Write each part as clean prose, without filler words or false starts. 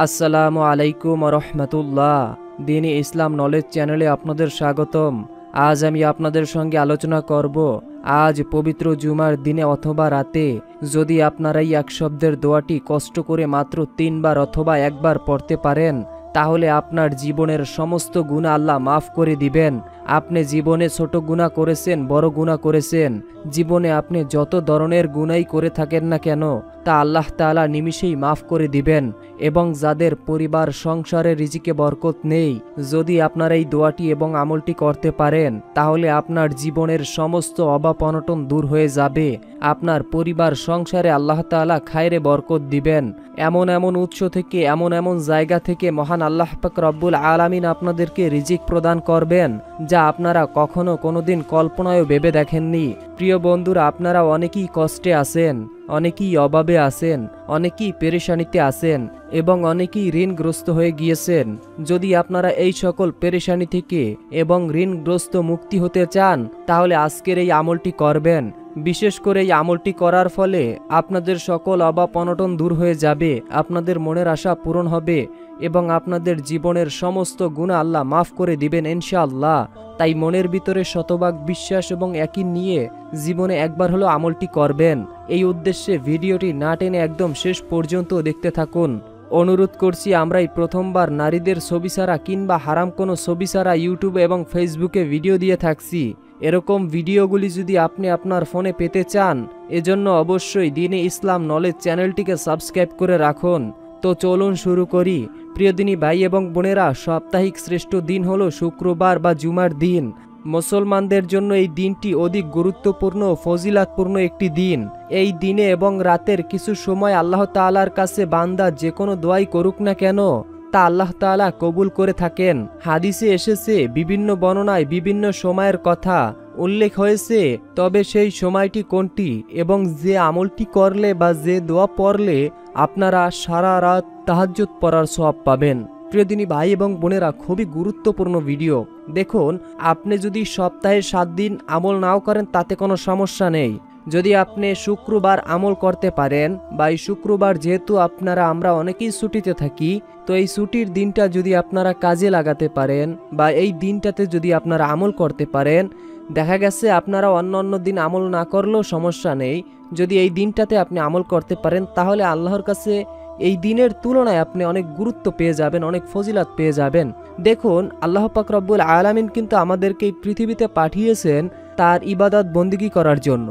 আসসালামু আলাইকুম রহমতুল্লাহ। দ্বীনি ইসলাম নলেজ চ্যানেলে আপনাদের স্বাগতম। আজ আমি আপনাদের সঙ্গে আলোচনা করব, আজ পবিত্র জুমার দিনে অথবা রাতে যদি আপনারা এই এক শব্দের দোয়াটি কষ্ট করে মাত্র 3 বার অথবা একবার পড়তে পারেন, তাহলে আপনার জীবনের সমস্ত গুনাহ আল্লাহ মাফ করে দিবেন। আপনি জীবনে ছোট গুনাহ করেছেন, বড় গুনাহ করেছেন, জীবনে আপনি যত ধরনের গুনাহই করে থাকেন না কেন, তা আল্লাহ তাআলা নিমিষেই মাফ করে দিবেন। এবং যাদের পরিবার সংসারে রিজিকে বরকত নেই, যদি আপনারা এই দোয়াটি এবং আমলটি করতে পারেন, তাহলে আপনার জীবনের সমস্ত অভাব অনটন দূর হয়ে যাবে। আপনার পরিবার সংসারে আল্লাহ তাআলা খায়রে বরকত দিবেন। এমন এমন উৎস থেকে, এমন এমন জায়গা থেকে মহান আল্লাহ পাক রব্বুল আলামিন আপনাদেরকে রিজিক প্রদান করবেন, যা আপনারা কখনো কোনোদিন কল্পনায়ও ভেবে দেখেননি। প্রিয় বন্ধুরা, আপনারা অনেকেই কষ্টে আছেন, অনেকেই অভাবে আছেন, অনেকেই পেরেশানিতে আছেন এবং অনেকেই ঋণগ্রস্ত হয়ে গিয়েছেন। যদি আপনারা এই সকল পেরেশানি থেকে এবং ঋণগ্রস্ত মুক্তি হতে চান, তাহলে আজকের এই আমলটি করবেন। বিশেষ করে এই আমলটি করার ফলে আপনাদের সকল অভাব অনটন দূর হয়ে যাবে, আপনাদের মনের আশা পূরণ হবে এবং আপনাদের জীবনের সমস্ত গুনাহ আল্লাহ মাফ করে দিবেন ইনশাআল্লাহ। তাই মনের ভিতরে শতভাগ বিশ্বাস এবং ইয়াকিন নিয়ে জীবনে একবার হলো আমলটি করবেন। এই উদ্দেশ্যে ভিডিওটি না টেনে একদম শেষ পর্যন্ত দেখতে থাকুন। অনুরোধ করছি, আমরাই প্রথমবার নারীদের ছবি ছাড়া কিংবা হারাম কোনো ছবি ছাড়া ইউটিউবে এবং ফেসবুকে ভিডিও দিয়ে থাকছি। এরকম ভিডিওগুলি যদি আপনি আপনার ফোনে পেতে চান, এজন্য অবশ্যই দ্বীনে ইসলাম নলেজ চ্যানেলটিকে সাবস্ক্রাইব করে রাখুন। তো চলুন শুরু করি। প্রিয় দিনী ভাই এবং বোনেরা, সাপ্তাহিক শ্রেষ্ঠ দিন হলো শুক্রবার বা জুমার দিন। মুসলমানদের জন্য এই দিনটি অধিক গুরুত্বপূর্ণ ও ফজিলাতপূর্ণ একটি দিন। এই দিনে এবং রাতের কিছু সময় আল্লাহ তাআলার কাছে বান্দা যে কোনো দোয়াই করুক না কেন, তা আল্লাহ তাআলা কবুল করে থাকেন। হাদিসে এসেছে, বিভিন্ন বর্ণনায় বিভিন্ন সময়ের কথা উল্লেখ হয়েছে, তবে সেই সময়টি কোনটি এবং যে আমলটি করলে বা যে দোয়া পড়লে আপনারা সারা রাত তাহাজ্জুদ পড়ার সওয়াব পাবেন। প্রিয় দিনী ভাই এবং বোনেরা, খুবই গুরুত্বপূর্ণ ভিডিও। দেখুন, আপনি যদি সপ্তাহে 7 দিন আমল নাও করেন তাতে কোনো সমস্যা নেই। যদি আপনি শুক্রবার আমল করতে পারেন, বা এই শুক্রবার যেহেতু আমরা অনেকেই ছুটিতে থাকি, তো এই ছুটির দিনটা যদি আপনারা কাজে লাগাতে পারেন বা এই দিনটাতে যদি আপনারা আমল করতে পারেন, দেখা গেছে আপনারা অন্য দিন আমল না করলেও সমস্যা নেই। যদি এই দিনটাতে আপনি আমল করতে পারেন, তাহলে আল্লাহর কাছে এই দিনের তুলনায় আপনি অনেক গুরুত্ব পেয়ে যাবেন, অনেক ফজিলাত পেয়ে যাবেন। দেখুন, আল্লাহ পাক রব্বুল আলামিন কিন্তু আমাদেরকে এই পৃথিবীতে পাঠিয়েছেন তার ইবাদত বন্দেগী করার জন্য।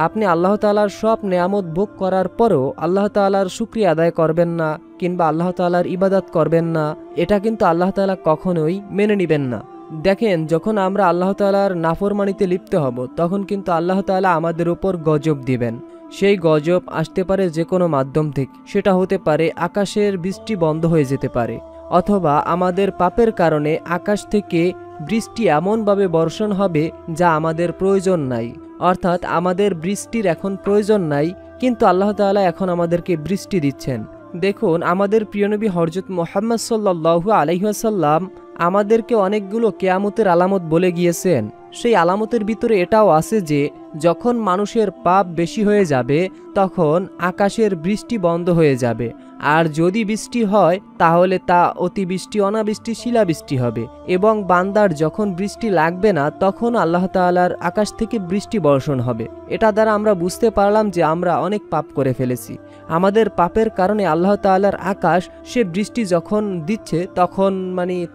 আপনি আল্লাহ তাআলার সব নেয়ামত ভোগ করার পরও আল্লাহ তাআলার শুকরিয়া আদায় করবেন না কিংবা আল্লাহ তাআলার ইবাদত করবেন না, এটা কিন্তু আল্লাহ তাআলা কখনোই মেনে নেবেন না। দেখেন, যখন আমরা আল্লাহ তাআলার নাফরমানিতে লিপ্ত হব, তখন কিন্তু আল্লাহ তাআলা আমাদের উপর গজব দিবেন। সেই গজব আসতে পারে যে কোনো মাধ্যম থেকে। সেটা হতে পারে আকাশের বৃষ্টি বন্ধ হয়ে যেতে পারে, অথবা আমাদের পাপের কারণে আকাশ থেকে বৃষ্টি এমনভাবে বর্ষণ হবে যা আমাদের প্রয়োজন নাই। অর্থাৎ আমাদের বৃষ্টির এখন প্রয়োজন নাই, কিন্তু আল্লাহ তাআলা এখন আমাদেরকে বৃষ্টি দিচ্ছেন। দেখুন, আমাদের প্রিয় নবী হযরত মুহাম্মদ সাল্লাল্লাহু আলাইহি ওয়াসাল্লাম আমাদেরকে অনেকগুলো কিয়ামতের আলামত বলে গিয়েছেন। সেই আলামতের ভিতরে এটাও আছে যে যখন মানুষের পাপ বেশি হয়ে যাবে, তখন আকাশের বৃষ্টি বন্ধ হয়ে যাবে। আর যদি বৃষ্টি হয়, তাহলে তা অতিবৃষ্টি, অনাবৃষ্টি, শিলাবৃষ্টি হবে। এবং বান্দার যখন বৃষ্টি লাগবে না, তখন আল্লাহ তাআলার আকাশ থেকে বৃষ্টি বর্ষণ হবে। এটা দ্বারা আমরা বুঝতে পারলাম যে আমরা অনেক পাপ করে ফেলেছি। আমাদের পাপের কারণে আল্লাহ তাআলার আকাশ সে বৃষ্টি যখন দিচ্ছে তখন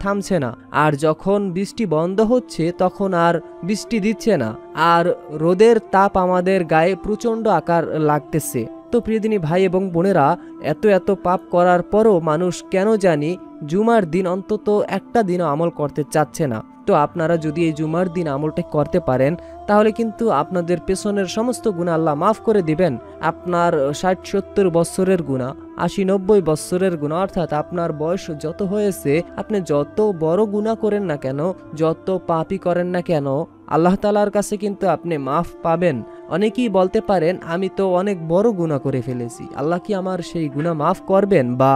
থামছে না, আর যখন বৃষ্টি বন্ধ হচ্ছে তখন আর বৃষ্টি দিচ্ছে না, আর রোদের তাপ আমাদের গায়ে প্রচণ্ড আকার লাগতেছে। তো প্রিয় দিনী ভাই এবং বোনেরা, এত পাপ করার পরও মানুষ কেন জানি জুমার দিন অন্তত একটা দিনও আমল করতে চাচ্ছে না। তো আপনারা যদি এই জুমার দিন আমলটা করতে পারেন, তাহলে কিন্তু আপনাদের পেছনের সমস্ত গুনাহ আল্লাহ মাফ করে দিবেন। আপনার 60-70 বছরের গুনাহ, 80-90 বছরের গুনাহ, অর্থাৎ আপনার বয়স যত হয়েছে, আপনি যত বড় গুনাহ করেন না কেন, যত পাপই করেন না কেন, আল্লাহ তাআলার কাছে কিন্তু আপনি মাফ পাবেন। অনেকেই বলতে পারেন, আমি তো অনেক বড় গুনাহ করে ফেলেছি, আল্লাহ কি আমার সেই গুনাহ মাফ করবেন, বা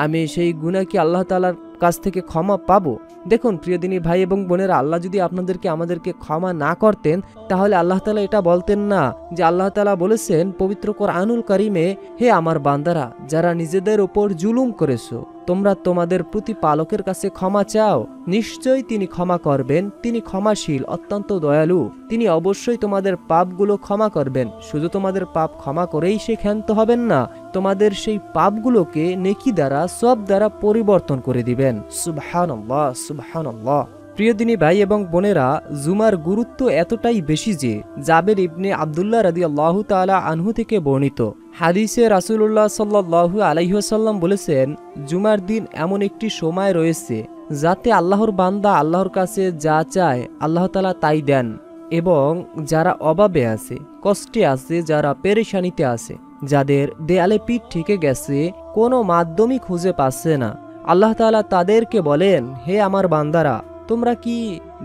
আমি সেই গুনাহ কি আল্লাহ তাআলার কাছ থেকে ক্ষমা পাবো? দেখুন প্রিয় দিনী ভাই এবং বোনেরা, আল্লাহ যদি আমাদেরকে ক্ষমা না করতেন, তাহলে আল্লাহ তাআলা এটা বলতেন না যে, আল্লাহ তাআলা বলেছেন পবিত্র কোরআনুল কারীমে, হে আমার বান্দারা, যারা নিজেদের উপর জুলুম করেছো, তোমরা তোমাদের প্রতিপালকের কাছে ক্ষমা চাও, নিশ্চয়ই তিনি ক্ষমা করবেন, তিনি ক্ষমাশীল, অত্যন্ত দয়ালু। তিনি অবশ্যই তোমাদের পাপগুলো ক্ষমা করবেন। শুধু তোমাদের পাপ ক্ষমা করেই সে ক্ষান্ত হবেন না, তোমাদের সেই পাপগুলোকে নেকি দ্বারা, সওয়াব দ্বারা পরিবর্তন করে দিবেন। সুবহানাল্লাহ, সুবহানাল্লাহ। প্রিয় দিনী ভাই এবং বোনেরা, জুমার গুরুত্ব এতটাই বেশি যে জাবের ইবনে আব্দুল্লাহ রাদিয়াল্লাহু তাআলা আনহু থেকে বর্ণিত হাদিসে রাসূলুল্লাহ সাল্লাল্লাহু আলাইহি ওয়াসাল্লাম বলেছেন, জুমার দিন এমন একটি সময় রয়েছে যাতে আল্লাহর বান্দা আল্লাহর কাছে যা চায় আল্লাহ তাআলা তাই দেন, এবং যারা অভাবে আছে, কষ্টে আছে, যারা পেরেশানিতে আছে, যাদের দেয়ালে পিঠ ঠেকে গেছে, কোনো মাধ্যমই খুঁজে পাচ্ছে না, আল্লাহ তাআলা তাদেরকে বলেন, হে আমার বান্দারা, তোমরা কি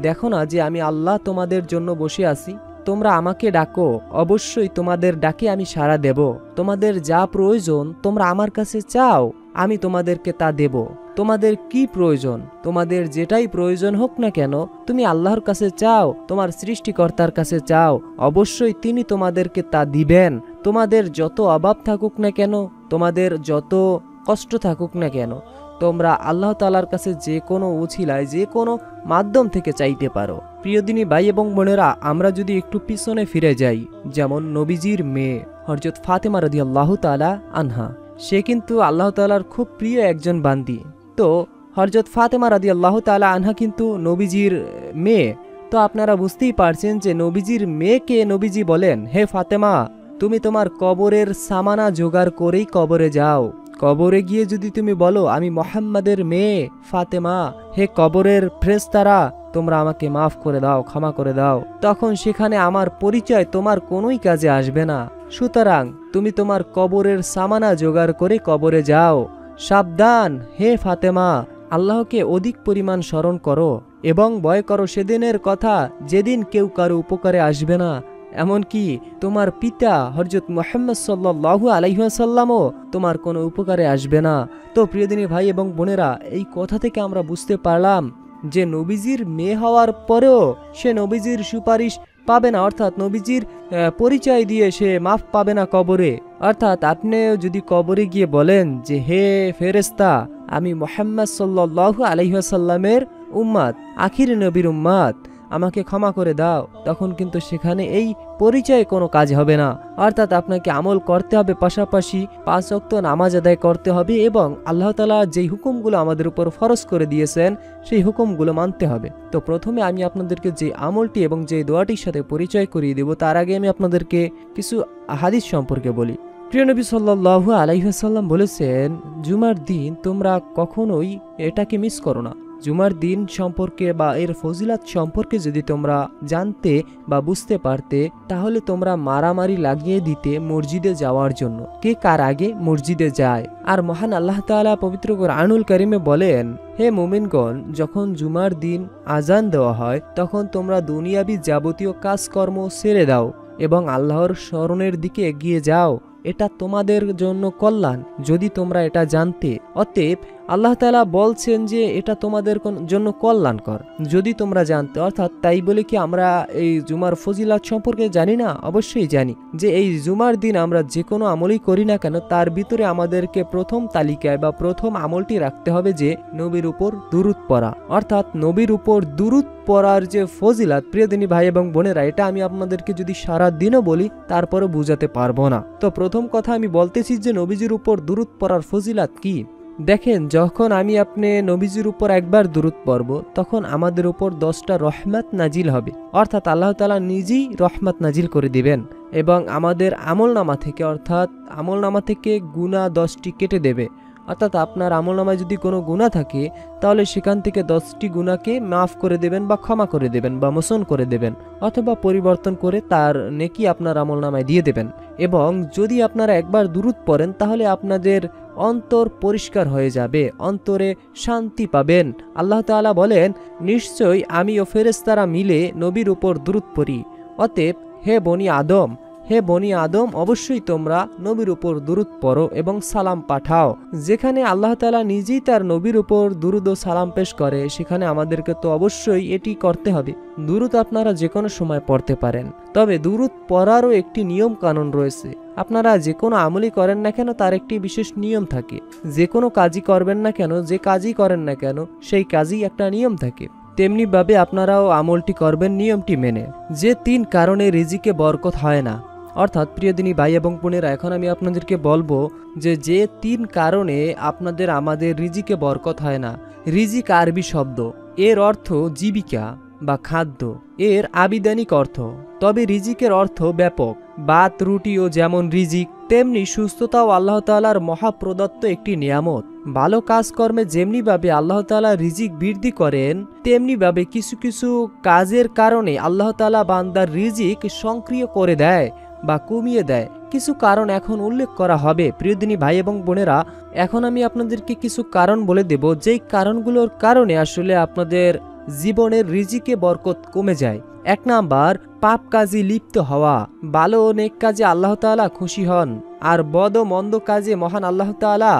দেখো না যে আমি আল্লাহ তোমাদের জন্য বসে আছি? তোমরা আমাকে ডাকো, অবশ্যই তোমাদের ডাকে আমি সাড়া দেব। তোমাদের যা প্রয়োজন তোমরা আমার কাছে চাও, আমি তোমাদেরকে তা দেব। তোমাদের কি প্রয়োজন? তোমাদের যেটাই প্রয়োজন হোক না কেন, তুমি আল্লাহর কাছে চাও, তোমার সৃষ্টিকর্তার কাছে চাও, অবশ্যই তিনি তোমাদেরকে তা দিবেন। তোমাদের যত অভাব থাকুক না কেন, তোমাদের যত কষ্ট থাকুক না কেন, তোমরা আল্লাহ তাআলার কাছে যে কোনো উছিলায়, যে কোনো মাধ্যম থেকে চাইতে পারো। প্রিয় দিনী ভাই এবং বোনেরা, আমরা যদি একটু পিছনে ফিরে যাই, যেমন নবীজির মেয়ে হযরত ফাতেমা রাদিয়াল্লাহু তাআলা আনহা, সে কিন্তু আল্লাহ তাআলার খুব প্রিয় একজন বান্দি। তো হযরত ফাতেমা রাদিয়াল্লাহু তাআলা আনহা কিন্তু নবীজির মেয়ে। তো আপনারা বুঝতেই পারছেন যে নবীজির মেয়েকে নবীজি বলেন, হে ফাতেমা, তুমি তোমার কবরের সামানা জোগাড় করেই কবরে যাও। কবরে গিয়ে যদি তুমি বলো, আমি মুহাম্মাদের মেয়ে ফাতেমা, হে কবরের ফেরেশতারা, তোমরা আমাকে মাফ করে দাও, ক্ষমা করে দাও, তখন সেখানে আমার পরিচয় তোমার কোনোই কাজে আসবে না। সুতরাং তুমি তোমার কবরের সামানা জোগাড় করে কবরে যাও। সাবধান হে ফাতেমা, আল্লাহকে অধিক পরিমাণ স্মরণ করো এবং ভয় করো সেদিনের কথা, যেদিন কেউ কারো উপকারে আসবে না, এমনকি তোমার পিতা হযরত মুহাম্মদ সাল্লাল্লাহু আলাইহি ওয়াসাল্লামও তোমার কোনো উপকারে আসবে না। তো প্রিয়দিনী ভাই এবং বোনেরা, এই কথা থেকে আমরা বুঝতে পারলাম যে নবীজির মেয়ে হওয়ার পরেও সে নবীজির সুপারিশ পাবে না, অর্থাৎ নবীজির পরিচয় দিয়ে সে মাফ পাবে না কবরে। অর্থাৎ আপনি যদি কবরে গিয়ে বলেন যে হে ফেরেশতা, আমি মুহাম্মদ সাল্লাল্লাহু আলাইহি ওয়াসাল্লামের উম্মত, আখির নবীর উম্মত, আমাকে ক্ষমা করে দাও, তখন কিন্তু সেখানে এই পরিচয়ে কোনো কাজ হবে না। অর্থাৎ আপনাকে আমল করতে হবে, পাশাপাশি 5 ওয়াক্ত নামাজ আদায় করতে হবে এবং আল্লাহ তাআলা যেই হুকুমগুলো আমাদের উপর ফরজ করে দিয়েছেন সেই হুকুমগুলো মানতে হবে। তো প্রথমে আমি আপনাদেরকে যে আমলটি এবং যে দোয়াটির সাথে পরিচয় করিয়ে দেব, তার আগে আমি আপনাদেরকে কিছু হাদিস সম্পর্কে বলি। প্রিয় নবী সাল্লাল্লাহু আলাইহি ওয়াসাল্লাম বলেছেন, জুমার দিন তোমরা কখনোই এটাকে মিস করো না। জুমার দিন সম্পর্কে বা এর ফজিলাত সম্পর্কে যদি তোমরা জানতে বা বুঝতে পারতে, তাহলে তোমরা মারামারি লাগিয়ে দিতে মসজিদে যাওয়ার জন্য, কে কার আগে মসজিদে যায়। আর মহান আল্লাহ তাআলা পবিত্র কুরআনুল কারীমে বলেন, হে মুমিনগণ, যখন জুমার দিন আজান দেওয়া হয় তখন তোমরা দুনিয়াবি যাবতীয় কাজকর্ম ছেড়ে দাও এবং আল্লাহর স্মরণের দিকে এগিয়ে যাও, এটা তোমাদের জন্য কল্যাণ, যদি তোমরা এটা জানতে। অতএব আল্লাহ তাআলা বলছেন যে এটা তোমাদের জন্য কল্যাণকর, যদি তোমরা জানতে। অর্থাৎ তাই বলে কি আমরা এই জুমার ফজিলাত সম্পর্কে জানি না? অবশ্যই জানি যে এই জুমার দিন আমরা যে কোনো আমলই করি না কেন, তার ভিতরে আমাদেরকে প্রথম তালিকায় বা প্রথম আমলটি রাখতে হবে যে নবীর উপর দুরূদ পড়া। অর্থাৎ নবীর উপর দুরূদ পড়ার যে ফজিলাত, প্রিয়দিনী ভাই এবং বোনেরা, এটা আমি আপনাদেরকে যদি সারা দিনও বলি তারপরে বুঝাতে পারবো না। তো প্রথম কথা আমি বলতেছি যে নবীজির উপর দুরূদ পড়ার ফজিলাত কি। দেখেন, যখন আমি আপনি নবীজির উপর একবার দুরূদ পড়ব, তখন আমাদের উপর 10টা রহমত নাজিল হবে। অর্থাৎ আল্লাহ তাআলা নিজেই রহমত নাজিল করে দিবেন এবং আমাদের আমলনামা থেকে, অর্থাৎ আমলনামা থেকে গুনাহ 10টি কেটে দেবে। অর্থাৎ আপনার আমলনামায় যদি কোনো গুনাহ থাকে, তাহলে সেখান থেকে 10টি গুনাহকে মাফ করে দেবেন বা ক্ষমা করে দেবেন বা মোচন করে দেবেন, অথবা পরিবর্তন করে তার নেকি আপনার আমলনামায় দিয়ে দেবেন। এবং যদি আপনারা একবার দুরূদ পড়েন, তাহলে আপনাদের অন্তর পরিষ্কার হয়ে যাবে, অন্তরে শান্তি পাবেন। আল্লাহ তাআলা বলেন, নিশ্চয়ই আমি ও ফেরেশতারা মিলে নবীর উপর দুরূদ পড়ি। অতএব হে বনি আদম, হে বনি আদম, অবশ্যই তোমরা নবীর উপর দুরূদ পড়ো এবং সালাম পাঠাও। যেখানে আল্লাহ তাআলা নিজেই তার নবীর উপর দুরূদ ও সালাম পেশ করে, সেখানে আমাদেরকে তো অবশ্যই এটি করতে হবে। দুরূদ আপনারা যে কোনো সময় পড়তে পারেন, তবে দুরূদ পড়ারও একটি নিয়ম কানুন রয়েছে। আপনারা যে কোনো আমলই করেন না কেন, তার একটি বিশেষ নিয়ম থাকে। যে কোনো কাজই করবেন না কেন, যে কাজই করেন না কেন, সেই কাজই একটা নিয়ম থাকে। তেমনিভাবে আপনারাও আমলটি করবেন নিয়মটি মেনে। যে 3 কারণে রিজিকে বরকত হয় না, অর্থাৎ প্রিয় দিনী ভাই এবং বোনেরা, এখন আমি আপনাদেরকে বলবো যে 3 কারণে আমাদের রিজিকে বরকত হয় না। রিজিক আরবি শব্দ, এর অর্থ জীবিকা বা খাদ্য, এর আবিধানিক অর্থ। তবে রিজিকের অর্থ ব্যাপক। ভাত রুটিও যেমন রিজিক, তেমনি সুস্থতাও আল্লাহ তাআলার মহাপ্রদত্ত একটি নিয়ামত। ভালো কাজকর্মে যেমনিভাবে আল্লাহ তাআলা রিজিক বৃদ্ধি করেন, তেমনিভাবে কিছু কিছু কাজের কারণে আল্লাহ তাআলা বান্দার রিজিক সক্রিয় করে দেয় বা কমিয়ে দেয়। কিছু কারণ এখন উল্লেখ করা হবে। প্রিয়দিনী ভাই এবং বোনেরা, এখন আমি আপনাদেরকে কিছু কারণ বলে দেব, যেই কারণগুলোর কারণে আসলে আপনাদের জীবনের রিজিকে বরকত কমে যায়। 1 নাম্বার, পাপ কাজে লিপ্ত হওয়া। ভালো ও নেক কাজে আল্লাহ তাআলা খুশি হন, আর বদ ও মন্দ কাজে মহান আল্লাহ তাআলা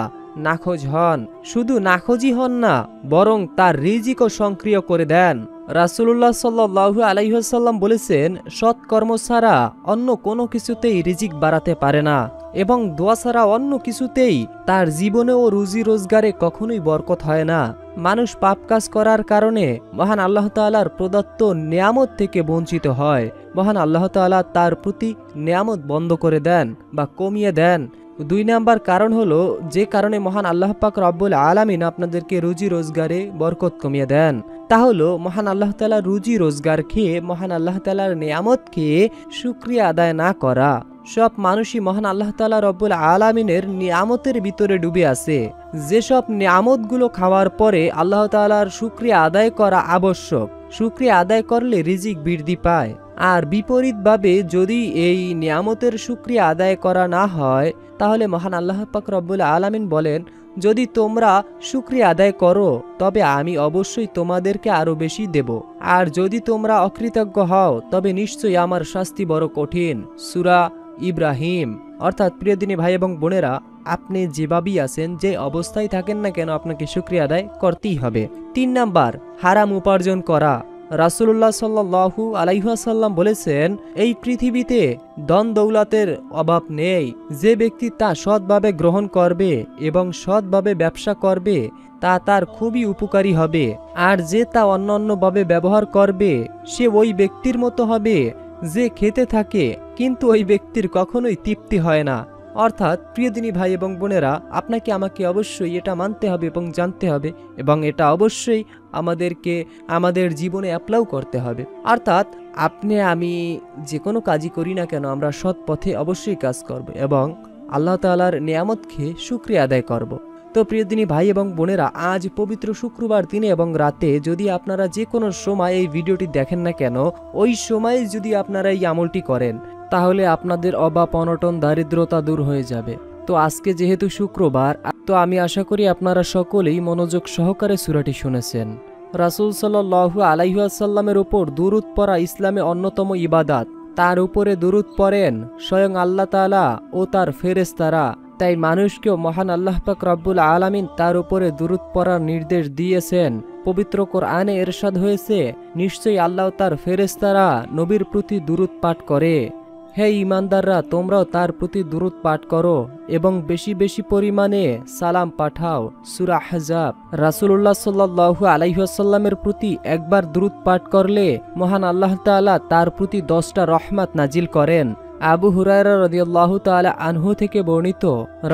নাখোশ হন। শুধু নাখোশই হন না, বরং তার রিজিকও সক্রিয় করে দেন। রাসূলুল্লাহ সাল্লাল্লাহু আলাইহি ওয়াসাল্লাম বলেছেন, সৎকর্ম ছাড়া অন্য কোনো কিছুতেই রিজিক বাড়াতে পারে না, এবং দোয়া ছাড়া অন্য কিছুতেই তার জীবনে ও রুজি রোজগারে কখনোই বরকত হয় না। মানুষ পাপ কাজ করার কারণে মহান আল্লাহ তাআলার প্রদত্ত নিয়ামত থেকে বঞ্চিত হয়। মহান আল্লাহ তাআলা তার প্রতি নিয়ামত বন্ধ করে দেন বা কমিয়ে দেন। 2 নাম্বার কারণ হলো, যে কারণে মহান আল্লাহ পাক রব্বুল আলামিন আপনাদেরকে রুজি রোজগারে বরকত কমিয়ে দেন, তা হলো মহান আল্লাহ তাআলা রুজি রোজগার খেয়ে, মহান আল্লাহ তাআলার নিয়ামত খেয়ে শুকরিয়া আদায় না করা। সব মানুষই মহান আল্লাহ তাআলা রব্বুল আলামিনের নিয়ামতের ভিতরে ডুবে আছে। যেসব নিয়ামতগুলো খাওয়ার পরে আল্লাহ তাআলার শুকরিয়া আদায় করা আবশ্যক। শুকরিয়া আদায় করলে রিজিক বৃদ্ধি পায়। আর বিপরীতভাবে যদি এই নিয়ামতের শুকরিয়া আদায় করা না হয়, তাহলে মহান আল্লাহ পাক রব্বুল আলামিন বলেন, যদি তোমরা শুকরিয়া আদায় করো, তবে আমি অবশ্যই তোমাদেরকে আরো বেশি দেব। আর যদি তোমরা অকৃতজ্ঞ হও, তবে নিশ্চয়ই আমার শাস্তি বড় কঠিন। সূরা ইব্রাহিম। অর্থাৎ প্রিয়দিনী ভাই এবং বোনেরা, আপনি যেভাবেই আছেন, যে অবস্থায় থাকেন না কেন, আপনাকে শুকরিয়া আদায় করতেই হবে। 3 নাম্বার, হারাম উপার্জন করা। রাসূলুল্লাহ সাল্লাল্লাহু আলাইহি ওয়াসাল্লাম বলেছেন, এই পৃথিবীতে ধন দৌলতের অভাব নেই। যে ব্যক্তি তা সৎভাবে গ্রহণ করবে এবং সৎভাবে ব্যবসা করবে, তা তার খুবই উপকারী হবে। আর যে তা অন্যান্যভাবে ব্যবহার করবে, সে ওই ব্যক্তির মতো হবে যে খেতে থাকে, কিন্তু ওই ব্যক্তির কখনোই তৃপ্তি হয় না। অর্থাৎ প্রিয়দিনী ভাই এবং বোনেরা, আপনাকে আমাকে অবশ্যই এটা মানতে হবে এবং জানতে হবে, এবং এটা অবশ্যই আমাদেরকে আমাদের জীবনে অ্যাপ্লাই করতে হবে। অর্থাৎ আপনি আমি যে কোনো কাজই করি না কেন, আমরা সৎ পথে অবশ্যই কাজ করব এবং আল্লাহ তাআলার নিয়ামত খেয়ে শুকরিয়া আদায় করব। তো প্রিয়দিনী ভাই এবং বোনেরা, আজ পবিত্র শুক্রবার দিনে এবং রাতে যদি আপনারা যে কোনো সময় এই ভিডিওটি দেখেন না কেন, ওই সময়ে যদি আপনারা এই আমলটি করেন, তাহলে আপনাদের অভাব অনটন দারিদ্রতা দূর হয়ে যাবে। তো আজকে যেহেতু শুক্রবার, তো আমি আশা করি আপনারা সকলেই মনোযোগ সহকারে সূরাটি শুনেছেন। রাসূল সাল্লাল্লাহু আলাইহি ওয়াসাল্লামের উপর দুরূদ পড়া ইসলামে অন্যতম ইবাদত। তার উপরে দুরূদ পড়েন স্বয়ং আল্লাহ তাআলা ও তার ফেরেশতারা। তাই মানুষকেও মহান আল্লাহ পাক রব্বুল আলামিন তার উপরে দুরূদ পড়ার নির্দেশ দিয়েছেন। পবিত্র কোরআনে ইরশাদ হয়েছে, নিশ্চয়ই আল্লাহ তার ফেরেশতারা নবীর প্রতি দুরূদ পাঠ করে। হে ঈমানদাররা, তোমরাও তার প্রতি দুরূদ পাঠ করো এবং বেশি বেশি পরিমাণে সালাম পাঠাও। সূরা আহজাব। রাসূলুল্লাহ সাল্লাল্লাহু আলাইহি ওয়াসাল্লামের প্রতি একবার দুরূদ পাঠ করলে মহান আল্লাহ তাআলা তার প্রতি 10টা রহমত নাজিল করেন। আবু হুরায়রা রাদিয়াল্লাহু তাআলা আনহু থেকে বর্ণিত,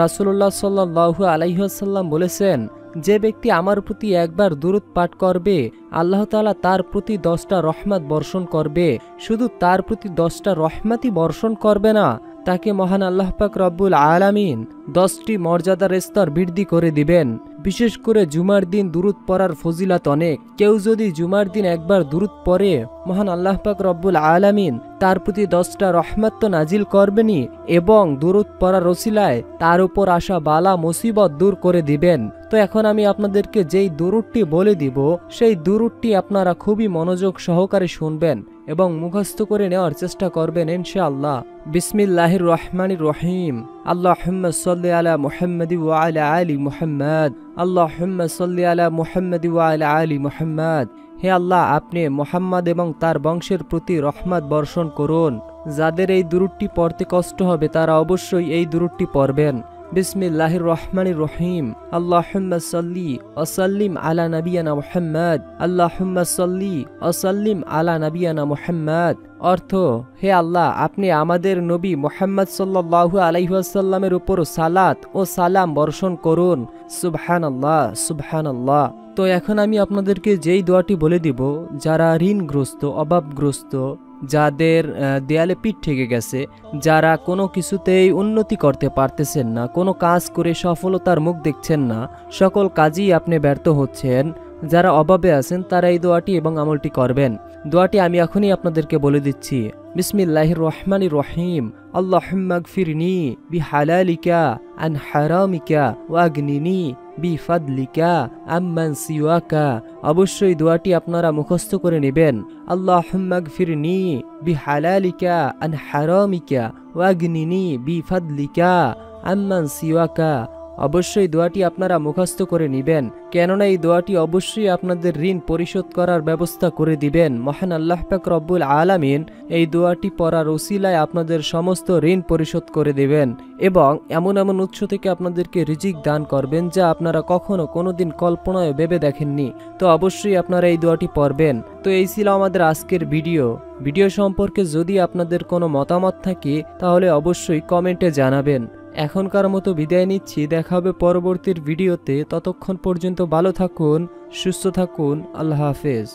রাসূলুল্লাহ সাল্লাল্লাহু আলাইহি ওয়াসাল্লাম বলেছেন, যে ব্যক্তি আমার প্রতি একবার দুরূদ পাঠ করবে, আল্লাহ তাআলা তার প্রতি 10টা রহমত বর্ষণ করবে। শুধু তার প্রতি 10টা রহমতই বর্ষণ করবে না, তাকে মহান আল্লাহ পাক রব্বুল আলামিন 10টি মর্যাদার স্তর বৃদ্ধি করে দিবেন। বিশেষ করে জুমার দিন দুরূদ পড়ার ফজিলত অনেক। কেউ যদি জুমার দিন একবার দুরূদ পড়ে, মহান আল্লাহ পাক রব্বুল আলামিন তার প্রতি 10টা রহমত তো নাজিল করবেনই, এবং দুরূদ পড়ার ওসিলায় তার উপর আসা বালা মুসিবত দূর করে দিবেন। তো এখন আমি আপনাদেরকে যেই দুরূদটি বলে দিব সেই দুরূদটি আপনারা খুবই মনোযোগ সহকারে শুনবেন এবং মুখস্থ করে নেওয়ার চেষ্টা করবেন ইনশাআল্লাহ। বিসমিল্লাহির রহমানির রহিম। আল্লাহুম্মা সাল্লি আলা মুহাম্মাদি ওয়া আলা আলি মুহাম্মাদ। আল্লাহুম্মা সাল্লি আলা মুহাম্মাদি ওয়া আলা আলি মুহাম্মাদ। হে আল্লাহ, আপনি মুহাম্মদ এবং তার বংশের প্রতি রহমত বর্ষণ করুন। যাদের এই দুরূদটি পড়তে কষ্ট হবে তারা অবশ্যই এই দুরূদটি পড়বেন। বিসমিল্লাহির রহমানির রহিম। আল্লাহুম্মা সাল্লি ওয়া সাল্লিম আলা নাবিয়ানা মুহাম্মাদ। আল্লাহুম্মা সাল্লি ওয়া সাল্লিম আলা নাবিয়ানা মুহাম্মাদ। অর্থ, হে আল্লাহ, আপনি আমাদের নবী মুহাম্মদ সাল্লাল্লাহু আলাইহি ওয়াসাল্লামের উপর সালাত ও সালাম বর্ষণ করুন। সুবহানাল্লাহ, সুবহানাল্লাহ। তো এখন আমি আপনাদেরকে যেই দোয়াটি বলে দিব, যারা ঋণগ্রস্ত, অভাবগ্রস্ত, যাদের দেয়ালে পিঠ ঠেকে গেছে, যারা কোনো কিছুতেই উন্নতি করতে পারতেছেন না, কোনো কাজ করে সফলতার মুখ দেখছেন না, সকল কাজই আপনি ব্যর্থ হচ্ছেন, যারা অভাবে আছেন তারা এই দোয়াটি এবং আমলটি করবেন। দোয়াটি আমি এখনই আপনাদেরকে বলে দিচ্ছি। বিসমিল্লাহির রহমানির রহিম। আল্লাহুম্মা গফিরনি বিহালালিকা আন হারামিকা ওয়াগনিনি বিফাদলিকা আম্মান সিওয়াকা। অবশ্যই দোয়াটি আপনারা মুখস্থ করে নেবেন। আল্লাহুম্মা গফিরনি বিহালালিকা আন হারামিকা ওয়াগনিনি বিফাদলিকা আম্মান সিওয়াকা। অবশ্যই দোয়াটি আপনারা মুখস্থ করে নেবেন, কেননা এই দোয়াটি অবশ্যই আপনাদের ঋণ পরিশোধ করার ব্যবস্থা করে দিবেন। মহান আল্লাহ পাক রব্বুল আলামিন এই দোয়াটি পড়ার ওসিলায় আপনাদের সমস্ত ঋণ পরিশোধ করে দেবেন এবং এমন এমন উৎস থেকে আপনাদেরকে রিজিক দান করবেন যা আপনারা কখনো কোনোদিন কল্পনায় ভেবে দেখেননি। তো অবশ্যই আপনারা এই দোয়াটি পড়বেন। তো এই ছিল আমাদের আজকের ভিডিও সম্পর্কে যদি আপনাদের কোনো মতামত থাকে তাহলে অবশ্যই কমেন্টে জানাবেন। এখনকার মতো বিদায় নিচ্ছি, দেখা হবে পরবর্তীর ভিডিওতে। ততক্ষণ পর্যন্ত ভালো থাকুন, সুস্থ থাকুন। আল্লাহ হাফেজ।